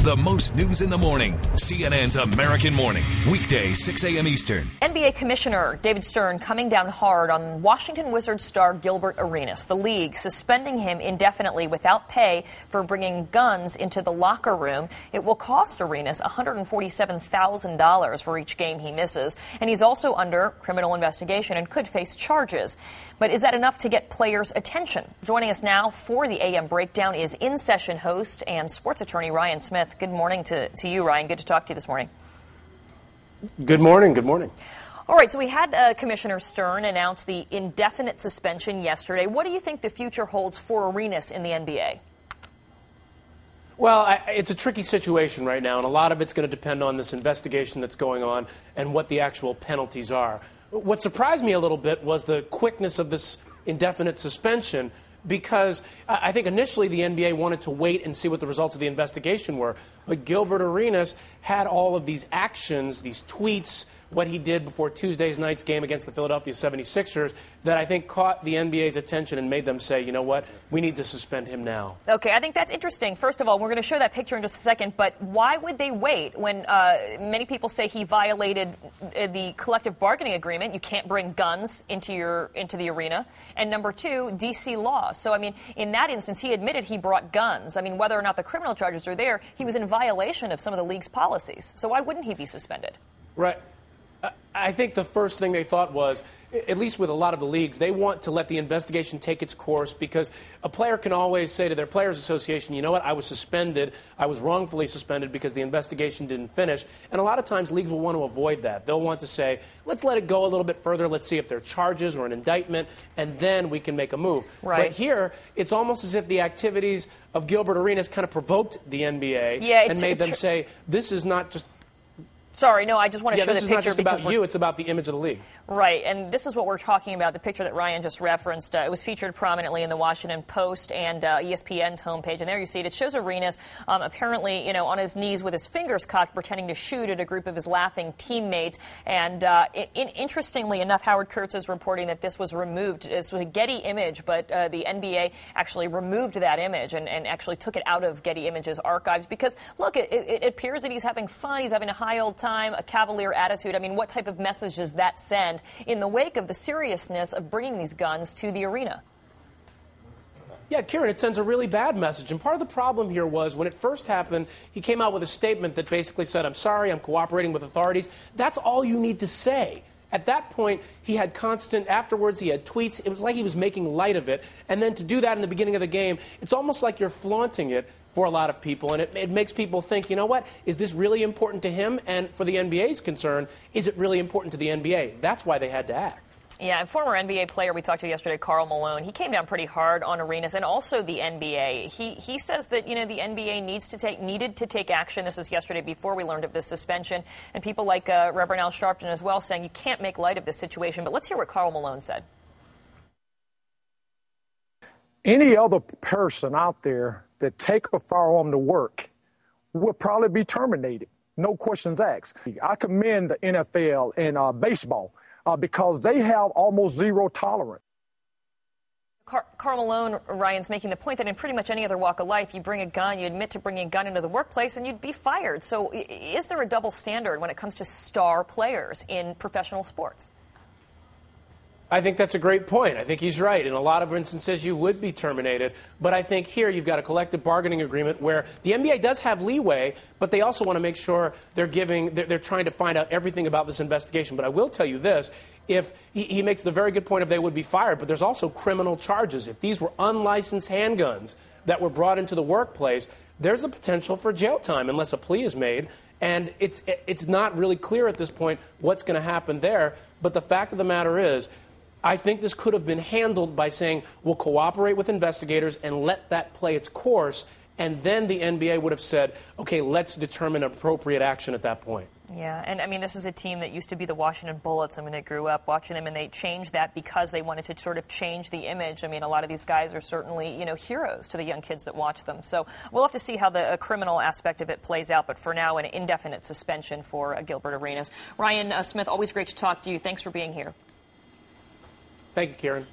The most news in the morning. CNN's American Morning. Weekday, 6 a.m. Eastern. NBA Commissioner David Stern coming down hard on Washington Wizards star Gilbert Arenas. The league suspending him indefinitely without pay for bringing guns into the locker room. It will cost Arenas $147,000 for each game he misses. And he's also under criminal investigation and could face charges. But is that enough to get players' attention? Joining us now for the AM Breakdown is in-session host and sports attorney Ryan Smith. Good morning to you, Ryan. Good to talk to you this morning. Good morning. Good morning. All right, so we had Commissioner Stern announce the indefinite suspension yesterday. What do you think the future holds for Arenas in the NBA? Well, it's a tricky situation right now, and a lot of it's going to depend on this investigation that's going on and what the actual penalties are. What surprised me a little bit was the quickness of this indefinite suspension, because I think initially the NBA wanted to wait and see what the results of the investigation were. But Gilbert Arenas had all of these actions, these tweets, what he did before Tuesday's night's game against the Philadelphia 76ers, that I think caught the NBA's attention and made them say, you know what, we need to suspend him now. Okay, I think that's interesting. First of all, we're going to show that picture in just a second, but why would they wait when many people say he violated the collective bargaining agreement? You can't bring guns into the arena. And number two, D.C. law. So, I mean, in that instance, he admitted he brought guns. I mean, whether or not the criminal charges are there, he was in violation of some of the league's policies. So why wouldn't he be suspended? Right. I think the first thing they thought was, at least with a lot of the leagues, they want to let the investigation take its course, because a player can always say to their players' association, you know what, I was suspended, I was wrongfully suspended because the investigation didn't finish. And a lot of times leagues will want to avoid that. They'll want to say, let's let it go a little bit further, let's see if there are charges or an indictment, and then we can make a move. Right. But here, it's almost as if the activities of Gilbert Arenas kind of provoked the NBA and made them say, this is not just... Sorry, no, I just want to show the picture. This is not just about you, it's about the image of the league. Right, and this is what we're talking about, the picture that Ryan just referenced. It was featured prominently in the Washington Post and ESPN's homepage, and there you see it. It shows Arenas apparently, on his knees with his fingers cocked, pretending to shoot at a group of his laughing teammates. And interestingly enough, Howard Kurtz is reporting that this was removed. This was a Getty image, but the NBA actually removed that image and actually took it out of Getty Images archives because, look, it appears that he's having fun. He's having a high old time, a cavalier attitude. I mean, what type of message does that send in the wake of the seriousness of bringing these guns to the arena? Yeah, Kieran, it sends a really bad message. And part of the problem here was when it first happened, he came out with a statement that basically said, I'm sorry, I'm cooperating with authorities. That's all you need to say. At that point, he had afterwards he had tweets. It was like he was making light of it. And then to do that in the beginning of the game, it's almost like you're flaunting it for a lot of people. And it makes people think, you know what, is this really important to him? And for the NBA's concern, is it really important to the NBA? That's why they had to act. Yeah, and former NBA player we talked to yesterday, Karl Malone, he came down pretty hard on Arenas and also the NBA. He says that, the NBA needed to take action. This is yesterday before we learned of this suspension. And people like Reverend Al Sharpton as well saying you can't make light of this situation. But let's hear what Karl Malone said. Any other person out there that take a firearm to work would probably be terminated. No questions asked. I commend the NFL and baseball. Because they have almost zero tolerance. Karl Malone, Ryan's making the point that in pretty much any other walk of life, you bring a gun, you admit to bringing a gun into the workplace, and you'd be fired. So is there a double standard when it comes to star players in professional sports? I think that's a great point. I think he's right. In a lot of instances, you would be terminated. But I think here you've got a collective bargaining agreement where the NBA does have leeway, but they also want to make sure they're trying to find out everything about this investigation. But I will tell you this. If he makes the very good point of they would be fired, but there's also criminal charges. If these were unlicensed handguns that were brought into the workplace, there's the potential for jail time unless a plea is made. And it's not really clear at this point what's going to happen there. But the fact of the matter is, I think this could have been handled by saying, we'll cooperate with investigators and let that play its course, and then the NBA would have said, okay, let's determine appropriate action at that point. Yeah, and I mean, this is a team that used to be the Washington Bullets. I mean, I grew up watching them, and they changed that because they wanted to sort of change the image. I mean, a lot of these guys are certainly, heroes to the young kids that watch them. So we'll have to see how the criminal aspect of it plays out. But for now, an indefinite suspension for Gilbert Arenas. Ryan Smith, always great to talk to you. Thanks for being here. Thank you, Kieran.